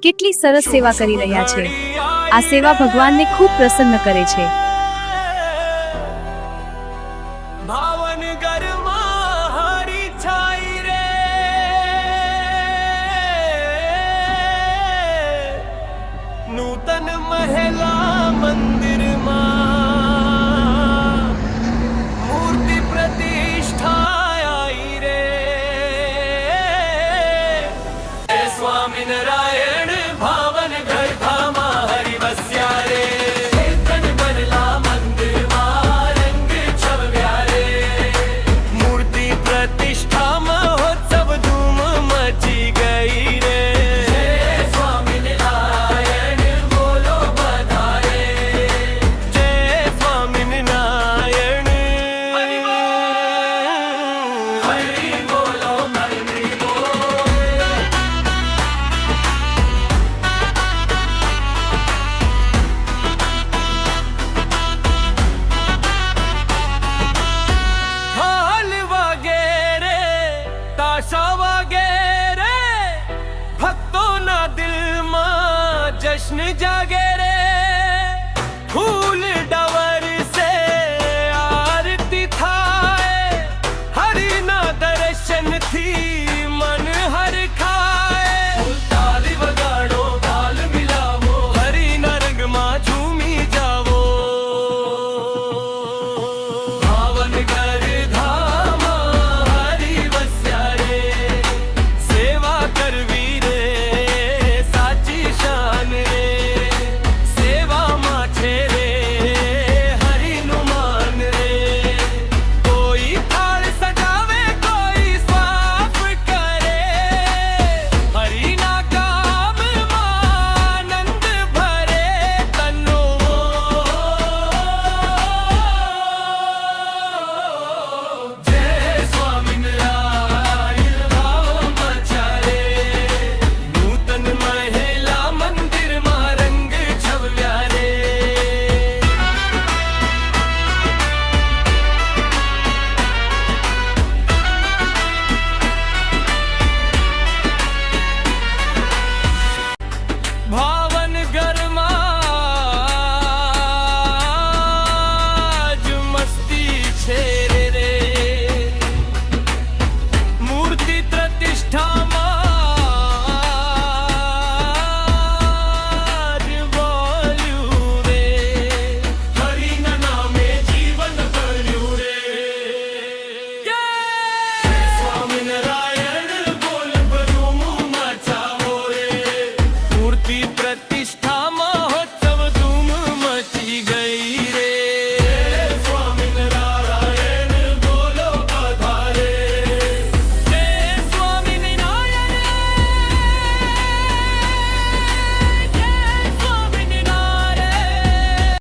કેટલી સરસ સેવા કરી રહ્યા છે। આ સેવા ભગવાનને ખૂબ પ્રસન્ન કરે છે। ભાવનગરમાં હરી છાઈ રે, નૂતન મહેલા મંદિરમાં મૂર્તિ પ્રતિષ્ઠા આઈ રે। સ્વામિનારાયણ ભાવનગર ધામા હરિ વસ્યા રે, ચેતન બનલા મંદિરમાં રંગ છવ્યા રે। મૂર્તિ પ્રતિષ્ઠા મહોત્સવ ધૂમ મચી ગઈ રે। સ્વામિનારાયણ બોલો બધાએ, જય સ્વામિનારાયણ હરિ બોલો હરિ બોલ। ઢોલ વગેરે તાશા વગેરે, ભક્તોના દિલમાં જશ્ન જાગે રે। ફૂલ